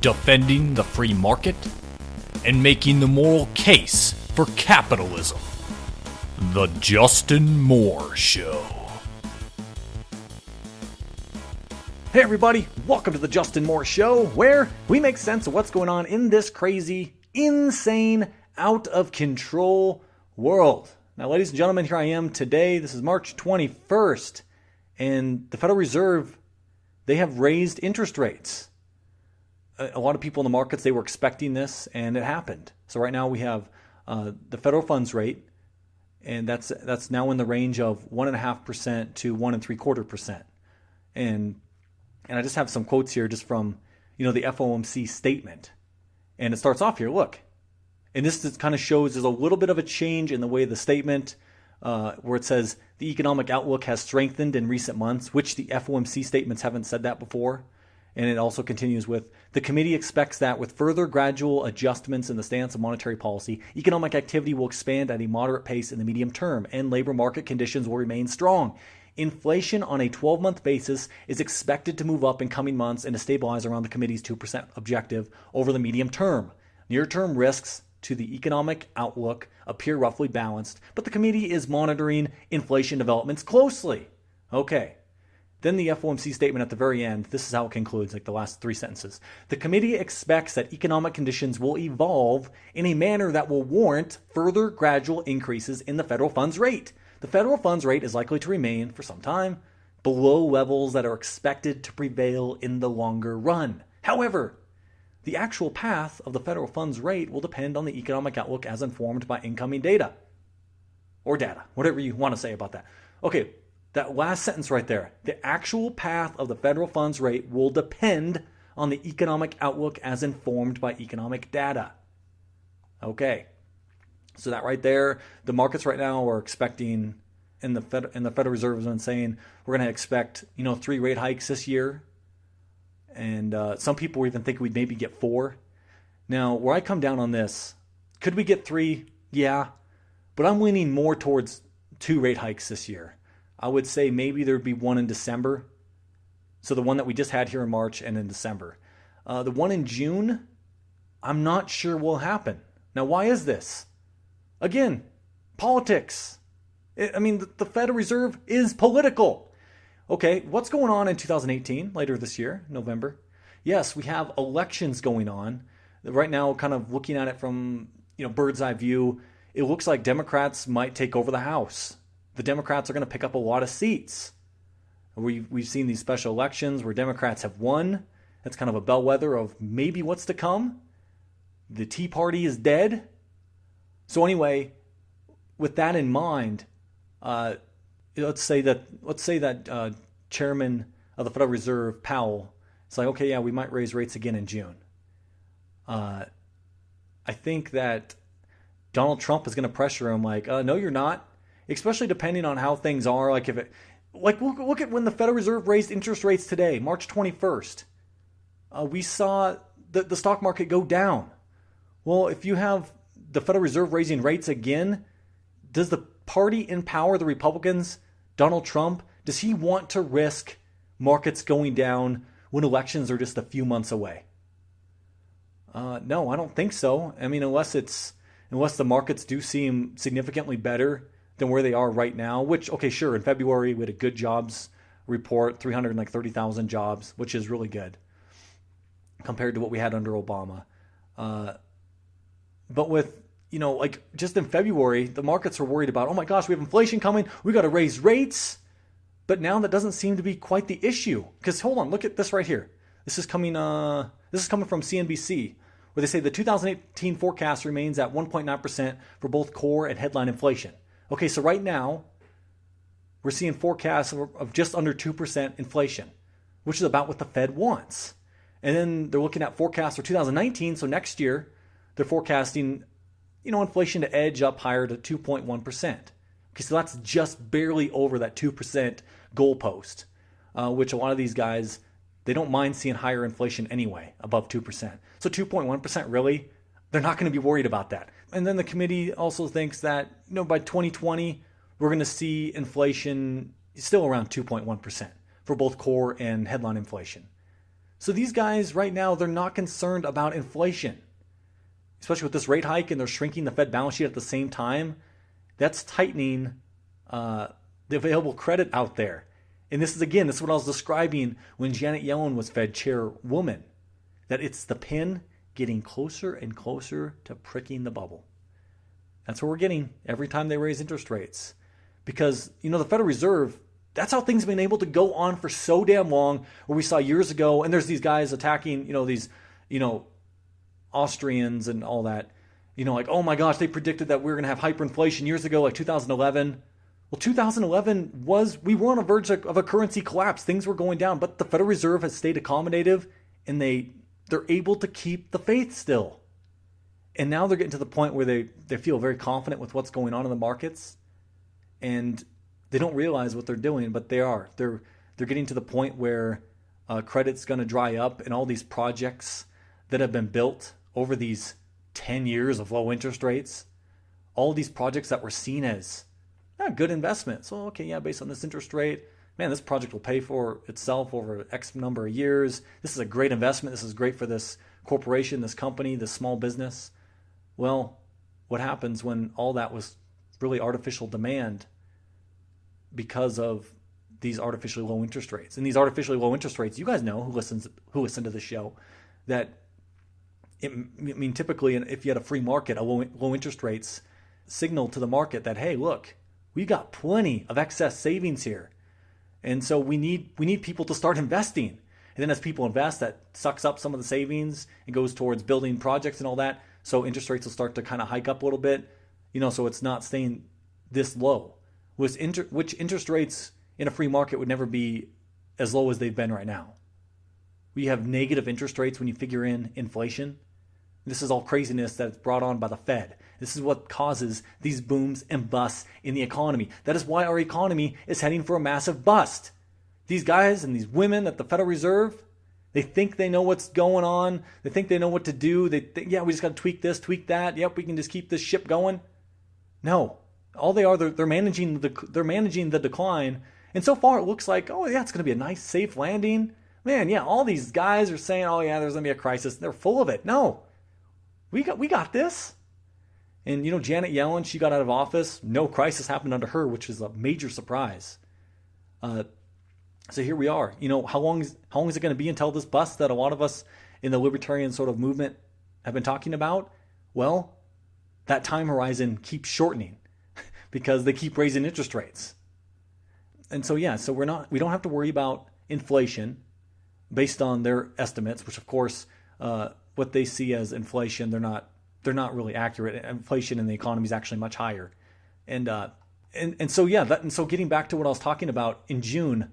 defending the free market, and making the moral case for capitalism. The Justin Moore Show. Hey everybody, welcome to the Justin Moore Show, where we make sense of what's going on in this crazy, insane, out of control world. Now, ladies and gentlemen, here I am today. This is March 21st, and the Federal Reserve, they have raised interest rates. A lot of people in the markets, they were expecting this, and it happened. So right now we have the federal funds rate, and that's now in the range of 1.5% to 1.75%. And I just have some quotes here just from, the FOMC statement. And it starts off here, look. And this just kind of shows there's a little bit of a change in the way the statement, where it says the economic outlook has strengthened in recent months, which the FOMC statements haven't said that before. And it also continues with, the committee expects that with further gradual adjustments in the stance of monetary policy, economic activity will expand at a moderate pace in the medium term, and labor market conditions will remain strong. Inflation on a 12-month basis is expected to move up in coming months and to stabilize around the committee's 2% objective over the medium term. Near-term risks to the economic outlook appear roughly balanced, but the committee is monitoring inflation developments closely. Okay. Then the FOMC statement at the very end, this is how it concludes, like the last three sentences. The committee expects that economic conditions will evolve in a manner that will warrant further gradual increases in the federal funds rate. The federal funds rate is likely to remain, for some time, below levels that are expected to prevail in the longer run. However, the actual path of the federal funds rate will depend on the economic outlook as informed by incoming data. Or data, whatever you want to say about that. Okay, that last sentence right there. The actual path of the federal funds rate will depend on the economic outlook as informed by economic data. Okay. So that right there, the markets right now are expecting, and the Federal Reserve has been saying, we're going to expect, 3 rate hikes this year. And some people even think we'd maybe get 4. Now, where I come down on this, could we get 3? Yeah. But I'm leaning more towards 2 rate hikes this year. I would say maybe there'd be one in December. So the one that we just had here in March and in December. The one in June, I'm not sure will happen. Now, why is this? Again, politics. The Federal Reserve is political. Okay, what's going on in 2018, later this year, November? Yes, we have elections going on. Right now, kind of looking at it from, bird's eye view, it looks like Democrats might take over the House. The Democrats are going to pick up a lot of seats. We've seen these special elections where Democrats have won. That's kind of a bellwether of maybe what's to come. The Tea Party is dead. So anyway, with that in mind, let's say that Chairman of the Federal Reserve, Powell, is like, okay, yeah, we might raise rates again in June. I think that Donald Trump is going to pressure him like, no, you're not. Especially depending on how things are. Like look at when the Federal Reserve raised interest rates today, March 21st. We saw the stock market go down. Well, if you have the Federal Reserve raising rates again, does the party in power, the Republicans, Donald Trump, does he want to risk markets going down when elections are just a few months away? No, I don't think so. Unless the markets do seem significantly better than where they are right now, which, okay, sure, in February we had a good jobs report, 330,000 jobs, which is really good compared to what we had under Obama. But with, just in February, the markets were worried about, oh my gosh, we have inflation coming. We got to raise rates. But now that doesn't seem to be quite the issue. Because hold on, look at this right here. This is coming from CNBC, where they say the 2018 forecast remains at 1.9% for both core and headline inflation. Okay, so right now, we're seeing forecasts of just under 2% inflation, which is about what the Fed wants. And then they're looking at forecasts for 2019, so next year, they're forecasting, inflation to edge up higher to 2.1%. Okay, so that's just barely over that 2% goalpost, which a lot of these guys, they don't mind seeing higher inflation anyway, above 2%. So 2.1%, really? They're not going to be worried about that. And then the committee also thinks that, by 2020, we're going to see inflation still around 2.1% for both core and headline inflation. So these guys right now, they're not concerned about inflation, especially with this rate hike, and they're shrinking the Fed balance sheet at the same time. That's tightening the available credit out there. And this is what I was describing when Janet Yellen was Fed chairwoman, that it's the pin getting closer and closer to pricking the bubble. That's what we're getting every time they raise interest rates. Because, the Federal Reserve, that's how things have been able to go on for so damn long, where we saw years ago, and there's these guys attacking, these, Austrians and all that, like, oh my gosh, they predicted that we were going to have hyperinflation years ago, like 2011. Well, 2011 we were on the verge of a currency collapse. Things were going down, but the Federal Reserve has stayed accommodative, and they're able to keep the faith still. And now they're getting to the point where they feel very confident with what's going on in the markets, and they don't realize what they're doing, but they are. They're getting to the point where credit's going to dry up, and all these projects that have been built over these 10 years of low interest rates, all these projects that were seen as good investments. Well, okay, based on this interest rate, man, this project will pay for itself over X number of years. This is a great investment. This is great for this corporation, this company, this small business. Well, what happens when all that was really artificial demand because of these artificially low interest rates? And these artificially low interest rates, you guys know who listen to the show, that typically, if you had a free market, low interest rates signal to the market that, hey, look, we got plenty of excess savings here, and so we need people to start investing. And then as people invest, that sucks up some of the savings and goes towards building projects and all that. So interest rates will start to kind of hike up a little bit, so it's not staying this low. Which interest rates in a free market would never be as low as they've been right now. We have negative interest rates when you figure in inflation. This is all craziness that's brought on by the Fed. This is what causes these booms and busts in the economy. That is why our economy is heading for a massive bust. These guys and these women at the Federal Reserve, they think they know what's going on. They think they know what to do. They think, we just got to tweak this, tweak that. Yep, we can just keep this ship going. No, all they are, they're managing the decline. And so far, it looks like, it's going to be a nice, safe landing. Man, all these guys are saying, there's going to be a crisis. They're full of it. No, we got this. And, Janet Yellen, she got out of office. No crisis happened under her, which is a major surprise. So here we are. How long is it going to be until this bust that a lot of us in the libertarian sort of movement have been talking about? Well, that time horizon keeps shortening because they keep raising interest rates. And so, so we don't have to worry about inflation based on their estimates, which of course, what they see as inflation, they're not really accurate. Inflation in the economy is actually much higher. And so getting back to what I was talking about in June,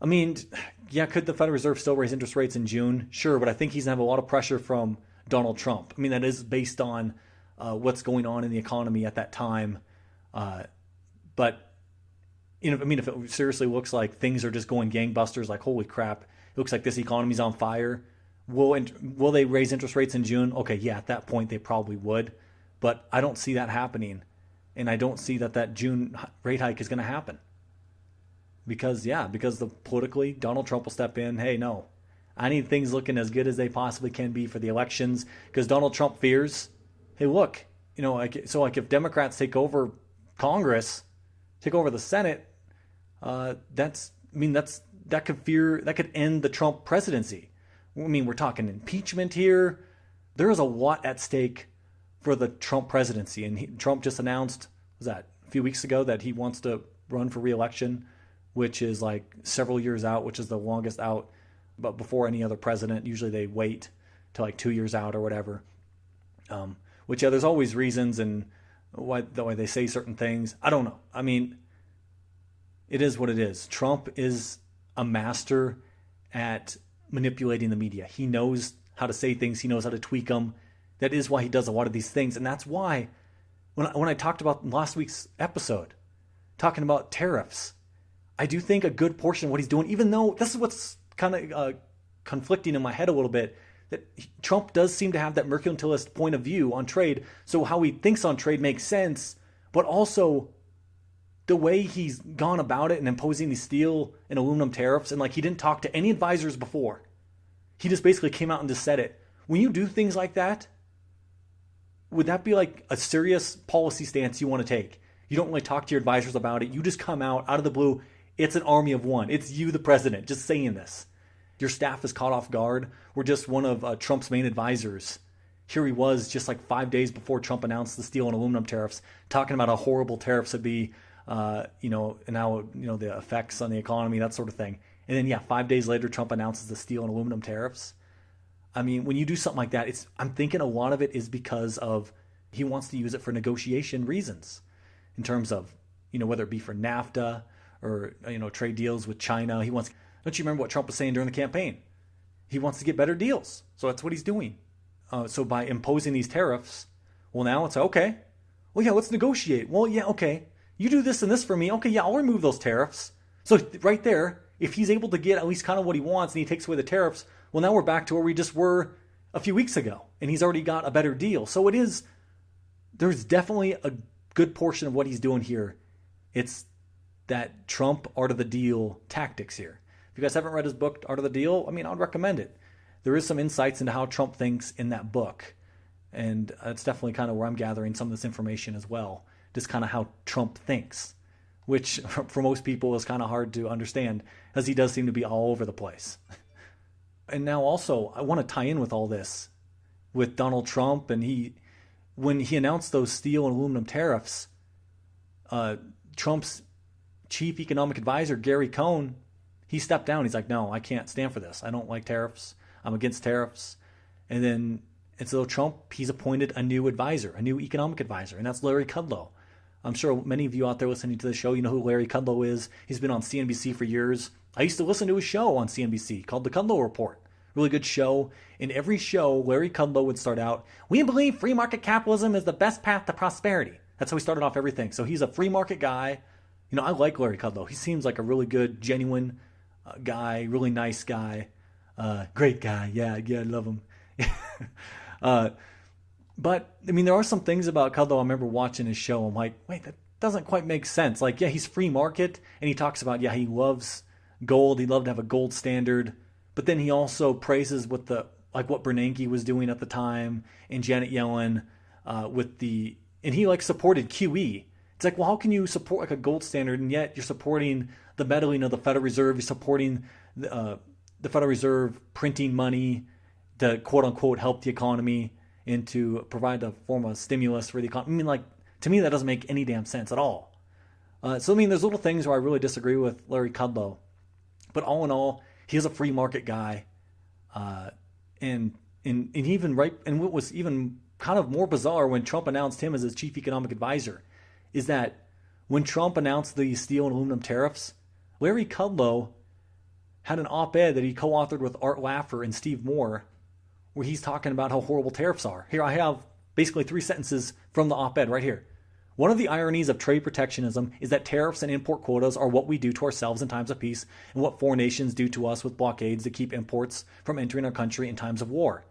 could the Federal Reserve still raise interest rates in June? Sure, but I think he's going to have a lot of pressure from Donald Trump. That is based on what's going on in the economy at that time. But if it seriously looks like things are just going gangbusters, like holy crap, it looks like this economy's on fire. Will they raise interest rates in June? Okay, at that point they probably would, but I don't see that happening, and I don't see that June rate hike is going to happen. Because politically, Donald Trump will step in. Hey, no, I need things looking as good as they possibly can be for the elections, because Donald Trump fears, hey, look, if Democrats take over Congress, take over the Senate, that could end the Trump presidency. We're talking impeachment here. There is a lot at stake for the Trump presidency, and Trump just announced, a few weeks ago, that he wants to run for re-election, which is like several years out, which is the longest out, but before any other president. Usually they wait till like 2 years out or whatever. There's always reasons and why they say certain things. I don't know. It is what it is. Trump is a master at manipulating the media. He knows how to say things. He knows how to tweak them. That is why he does a lot of these things. And that's why when I talked about last week's episode, talking about tariffs, I do think a good portion of what he's doing, even though this is what's kind of conflicting in my head a little bit, that Trump does seem to have that mercantilist point of view on trade. So how he thinks on trade makes sense, but also the way he's gone about it and imposing these steel and aluminum tariffs, and like he didn't talk to any advisors before. He just basically came out and just said it. When you do things like that, would that be like a serious policy stance you want to take? You don't really talk to your advisors about it. You just come out of the blue. It's an army of one. It's you, the president, just saying this. Your staff is caught off guard. We're just one of Trump's main advisors. Here he was just like 5 days before Trump announced the steel and aluminum tariffs, talking about how horrible tariffs would be, and how, the effects on the economy, that sort of thing. And then, 5 days later, Trump announces the steel and aluminum tariffs. I mean, when you do something like that, I'm thinking a lot of it is because of he wants to use it for negotiation reasons in terms of, whether it be for NAFTA or, trade deals with China. Don't you remember what Trump was saying during the campaign? He wants to get better deals. So that's what he's doing. So by imposing these tariffs, well, now it's okay. Well, yeah, let's negotiate. Well, yeah, okay. You do this and this for me. Okay, yeah, I'll remove those tariffs. So right there, if he's able to get at least kind of what he wants and he takes away the tariffs, well, now we're back to where we just were a few weeks ago. And he's already got a better deal. So there's definitely a good portion of what he's doing here. It's that Trump art of the deal tactics here. If you guys haven't read his book, Art of the Deal, I would recommend it. There is some insights into how Trump thinks in that book. And that's definitely kind of where I'm gathering some of this information as well. Just kind of how Trump thinks, which for most people is kind of hard to understand, as he does seem to be all over the place. And now also, I want to tie in with all this with Donald Trump. And when he announced those steel and aluminum tariffs, Trump's chief economic advisor, Gary Cohn, he stepped down. He's like, no, I can't stand for this. I don't like tariffs. I'm against tariffs. And so Trump, he's appointed a new advisor, a new economic advisor, and that's Larry Kudlow. I'm sure many of you out there listening to the show, you know who Larry Kudlow is. He's been on CNBC for years. I used to listen to his show on CNBC called The Kudlow Report. Really good show. In every show, Larry Kudlow would start out, we believe free market capitalism is the best path to prosperity. That's how he started off everything. So he's a free market guy. I like Larry Kudlow. He seems like a really good, genuine guy, really nice guy. Great guy. Yeah, I love him. But, there are some things about Kudlow. I remember watching his show. I'm like, wait, that doesn't quite make sense. Like, yeah, he's free market. And he talks about, he loves gold. He'd love to have a gold standard. But then he also praises what Bernanke was doing at the time and Janet Yellen and he supported QE. It's like, well, how can you support a gold standard and yet you're supporting the meddling of the Federal Reserve? You're supporting the Federal Reserve printing money to quote unquote help the economy and to provide a form of stimulus for the economy. To me, that doesn't make any damn sense at all. There's little things where I really disagree with Larry Kudlow. But all in all, he is a free market guy. And what was even kind of more bizarre when Trump announced him as his chief economic advisor is that when Trump announced the steel and aluminum tariffs, Larry Kudlow had an op-ed that he co-authored with Art Laffer and Steve Moore where he's talking about how horrible tariffs are. Here I have basically 3 sentences from the op-ed right here. One of the ironies of trade protectionism is that tariffs and import quotas are what we do to ourselves in times of peace and what foreign nations do to us with blockades to keep imports from entering our country in times of war.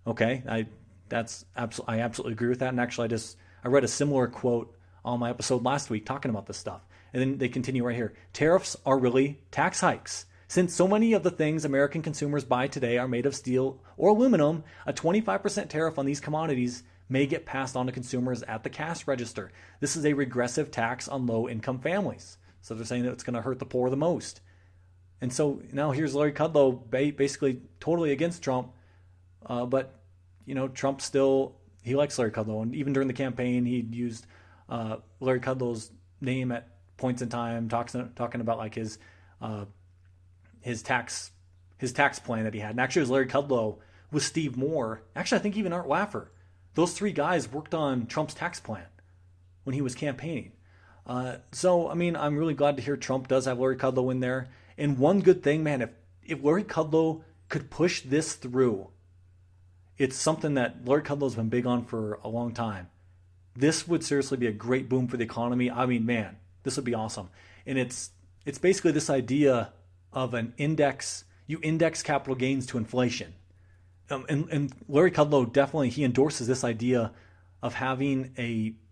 Okay, I absolutely agree with that. And actually, I read a similar quote on my episode last week talking about this stuff. And then they continue right here. Tariffs are really tax hikes. Since so many of the things American consumers buy today are made of steel or aluminum, a 25% tariff on these commodities may get passed on to consumers at the cash register. This is a regressive tax on low-income families. So they're saying that it's going to hurt the poor the most. And so now here's Larry Kudlow basically totally against Trump. But, Trump still, he likes Larry Kudlow. And even during the campaign, he used Larry Kudlow's name at points in time, talking about his tax plan that he had. And actually, it was Larry Kudlow with Steve Moore. Actually, I think even Art Laffer. Those 3 guys worked on Trump's tax plan when he was campaigning. I'm really glad to hear Trump does have Larry Kudlow in there. And one good thing, man, if Larry Kudlow could push this through, it's something that Larry Kudlow's been big on for a long time. This would seriously be a great boom for the economy. Man, this would be awesome. And it's basically this idea of an index. You index capital gains to inflation. And Larry Kudlow definitely, he endorses this idea of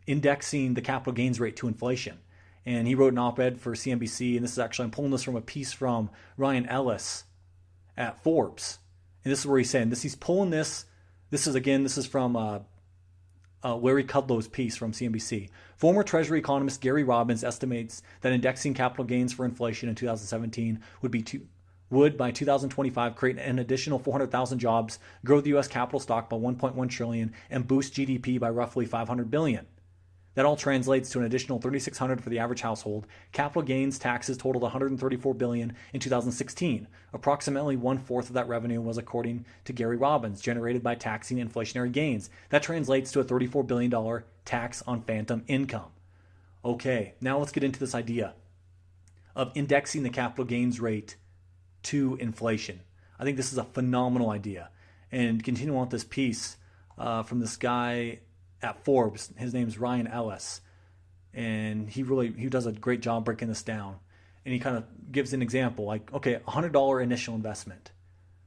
indexing the capital gains rate to inflation. And he wrote an op-ed for CNBC, and I'm pulling this from a piece from Ryan Ellis at Forbes. And this is where he's saying this. He's pulling this. This is from Larry Kudlow's piece from CNBC. Former Treasury economist Gary Robbins estimates that indexing capital gains for inflation in 2017 would by 2025 create an additional 400,000 jobs, grow the U.S. capital stock by 1.1 trillion, and boost GDP by roughly 500 billion. That all translates to an additional 3,600 for the average household. Capital gains taxes totaled 134 billion in 2016. Approximately 1/4 of that revenue was, according to Gary Robbins, generated by taxing inflationary gains. That translates to a $34 billion tax on phantom income. Okay, now let's get into this idea of indexing the capital gains rate to inflation. I think this is a phenomenal idea. And continuing on with this piece from this guy at Forbes, his name's Ryan Ellis, and he does a great job breaking this down. And he kind of gives an example, like, okay, $100 initial investment.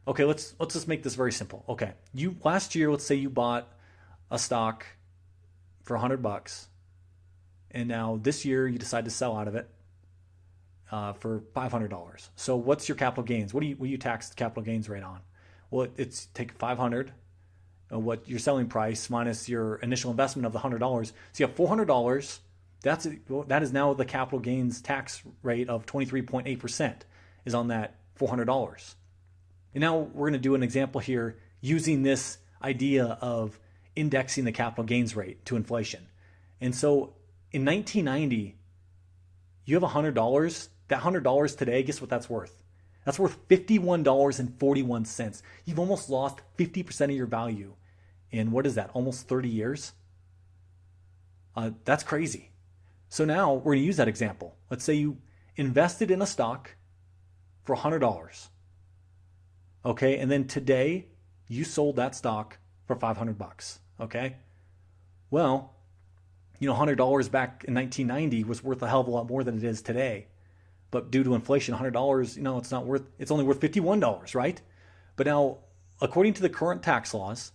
Okay, let's just make this very simple. Okay, last year, let's say you bought a stock for $100, and now this year you decide to sell out of it for $500. So what's your capital gains? What do you tax the capital gains rate on? Well, it's take 500. What your selling price minus your initial investment of the $100. So you have $400. That is now the capital gains tax rate of 23.8% is on that $400. And now we're going to do an example here using this idea of indexing the capital gains rate to inflation. And so in 1990, you have $100. That $100 today, guess what that's worth? That's worth $51.41. You've almost lost 50% of your value in, what is that, almost 30 years? That's crazy. So now we're going to use that example. Let's say you invested in a stock for $100. Okay, and then today you sold that stock for $500. Okay? Well, $100 back in 1990 was worth a hell of a lot more than it is today. But due to inflation, $100, it's only worth $51, right? But now, according to the current tax laws,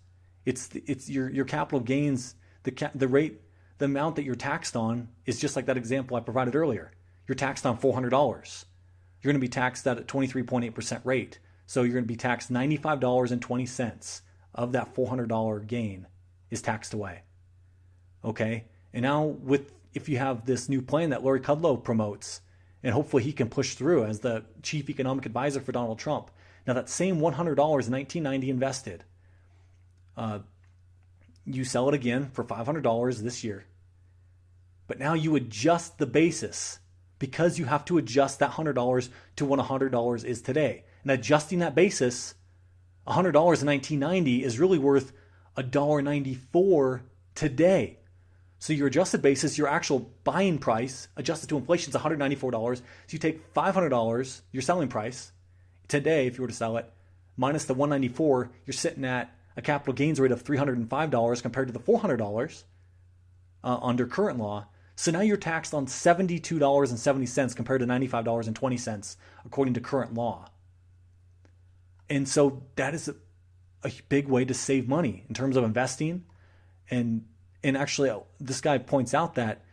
it's your capital gains, the rate, the amount that you're taxed on is just like that example I provided earlier. You're taxed on $400. You're going to be taxed at a 23.8% rate. So you're going to be taxed $95.20 of that $400 gain is taxed away. Okay? And now if you have this new plan that Larry Kudlow promotes, and hopefully he can push through as the chief economic advisor for Donald Trump. Now that same $100 in 1990 invested, you sell it again for $500 this year. But now you adjust the basis because you have to adjust that $100 to what $100 is today. And adjusting that basis, $100 in 1990 is really worth $1.94 today. So your adjusted basis, your actual buying price, adjusted to inflation, is $194. So you take $500, your selling price, today, if you were to sell it, minus the $194, you're sitting at a capital gains rate of $305 compared to the $400 under current law. So now you're taxed on $72.70 compared to $95.20 according to current law. And so that is a big way to save money in terms of investing. And actually, this guy points out that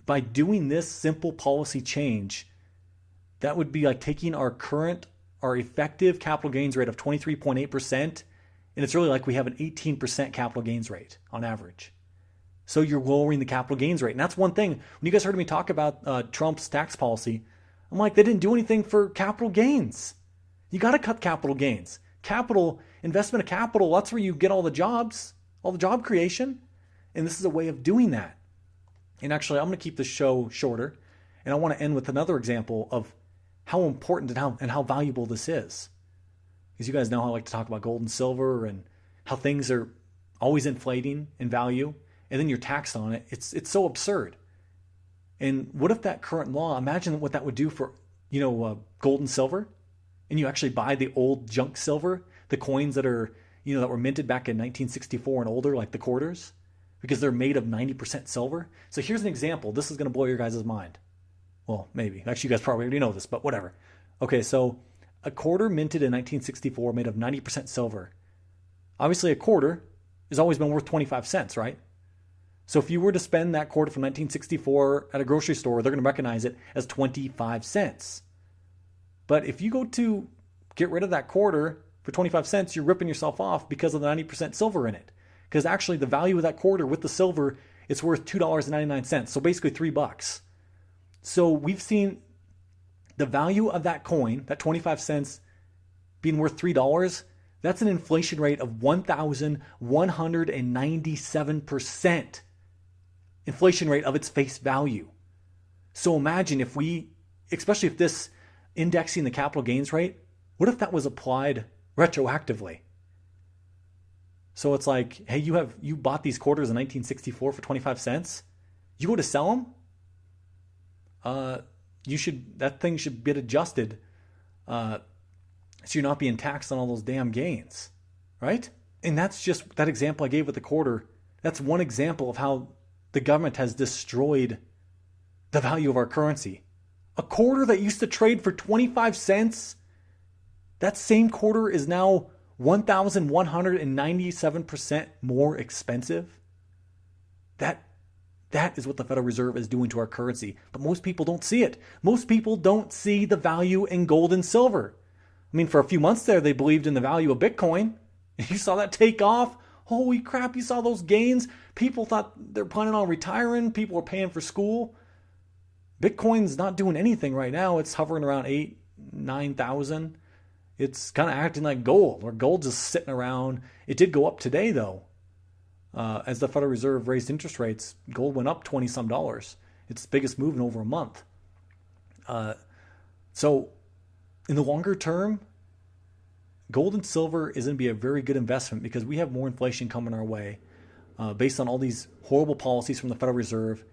by doing this simple policy change, that would be like taking our effective capital gains rate of 23.8%, and it's really like we have an 18% capital gains rate on average. So you're lowering the capital gains rate. And that's one thing. When you guys heard me talk about Trump's tax policy, I'm like, they didn't do anything for capital gains. You got to cut capital gains. Investment of capital, that's where you get all the jobs, all the job creation. And this is a way of doing that. And actually, I'm going to keep this show shorter. And I want to end with another example of how important and how valuable this is. Because you guys know how I like to talk about gold and silver and how things are always inflating in value. And then you're taxed on it. It's so absurd. And what if that current law, imagine what that would do for, gold and silver. And you actually buy the old junk silver, the coins that are, that were minted back in 1964 and older, like the quarters, because they're made of 90% silver. So here's an example. This is going to blow your guys' mind. Well, maybe. Actually, you guys probably already know this, but whatever. Okay, so a quarter minted in 1964 made of 90% silver. Obviously, a quarter has always been worth 25 cents, right? So if you were to spend that quarter from 1964 at a grocery store, they're going to recognize it as 25 cents. But if you go to get rid of that quarter for 25 cents, you're ripping yourself off because of the 90% silver in it. Because actually the value of that quarter with the silver, it's worth $2.99. So basically $3. So we've seen the value of that coin, that 25 cents being worth $3. That's an inflation rate of 1,197% inflation rate of its face value. So imagine if we, especially if this indexing the capital gains rate, what if that was applied retroactively? So it's like, hey, you bought these quarters in 1964 for 25 cents. You go to sell them. That thing should get adjusted, so you're not being taxed on all those damn gains, right? And that's just that example I gave with the quarter. That's one example of how the government has destroyed the value of our currency. A quarter that used to trade for 25 cents, that same quarter is now 1,197% more expensive. That is what the Federal Reserve is doing to our currency. But most people don't see it. Most people don't see the value in gold and silver. I mean, for a few months there, they believed in the value of Bitcoin. You saw that take off. Holy crap, you saw those gains. People thought they're planning on retiring. People were paying for school. Bitcoin's not doing anything right now. It's hovering around 9,000. It's kind of acting like gold, or gold's just sitting around. It did go up today, though. As the Federal Reserve raised interest rates, gold went up $20-some. It's the biggest move in over a month. So in the longer term, gold and silver is going to be a very good investment because we have more inflation coming our way based on all these horrible policies from the Federal Reserve.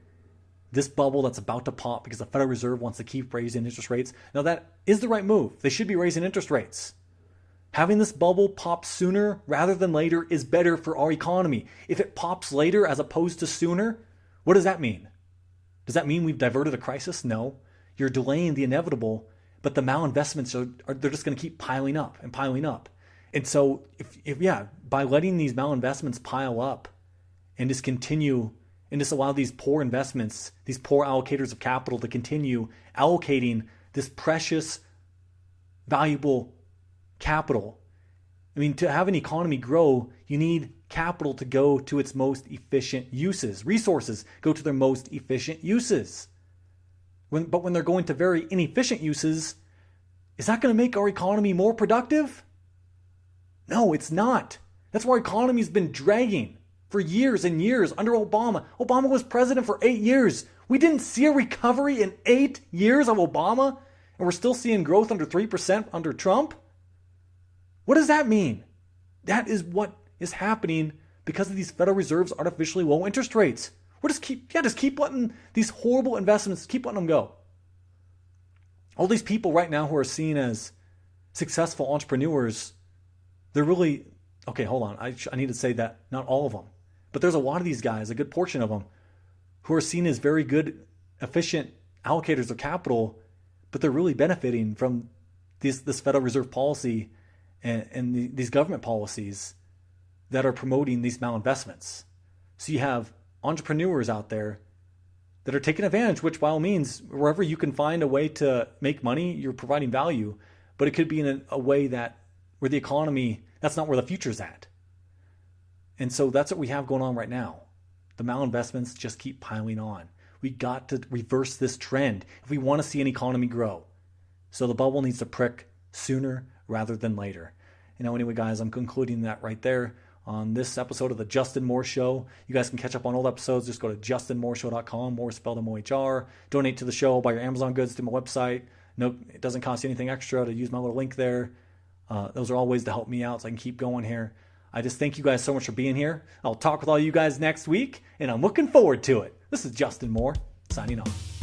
This bubble that's about to pop because the Federal Reserve wants to keep raising interest rates. Now that is the right move. They should be raising interest rates. Having this bubble pop sooner rather than later is better for our economy. If it pops later as opposed to sooner, what does that mean? Does that mean we've diverted a crisis? No. You're delaying the inevitable, but the malinvestments they're just going to keep piling up and piling up. And so if by letting these malinvestments pile up and just continue and just allow these poor investments, these poor allocators of capital to continue allocating this precious, valuable capital. I mean, to have an economy grow, you need capital to go to its most efficient uses. Resources go to their most efficient uses. But when they're going to very inefficient uses, is that going to make our economy more productive? No, it's not. That's why our economy's been dragging for years and years under Obama. Obama was president for 8 years. We didn't see a recovery in 8 years of Obama, and we're still seeing growth under 3% under Trump. What does that mean? That is what is happening because of these Federal Reserve's artificially low interest rates. We're just keep letting these horrible investments, keep letting them go. All these people right now who are seen as successful entrepreneurs, they're really, okay, hold on. I need to say that not all of them, but there's a lot of these guys, a good portion of them, who are seen as very good, efficient allocators of capital, but they're really benefiting from this Federal Reserve policy and these government policies that are promoting these malinvestments. So you have entrepreneurs out there that are taking advantage, which by all means, wherever you can find a way to make money, you're providing value, but it could be in a way that where the economy, that's not where the future's at. And so that's what we have going on right now. The malinvestments just keep piling on. We got to reverse this trend if we want to see an economy grow. So the bubble needs to prick sooner rather than later. Anyway, guys, I'm concluding that right there on this episode of the Justin Moore Show. You guys can catch up on old episodes. Just go to justinmoreshow.com, Moore spelled M-O-H-R. Donate to the show, buy your Amazon goods through my website. No, it doesn't cost you anything extra to use my little link there. Those are all ways to help me out so I can keep going here. I just thank you guys so much for being here. I'll talk with all you guys next week, and I'm looking forward to it. This is Justin Moore, signing off.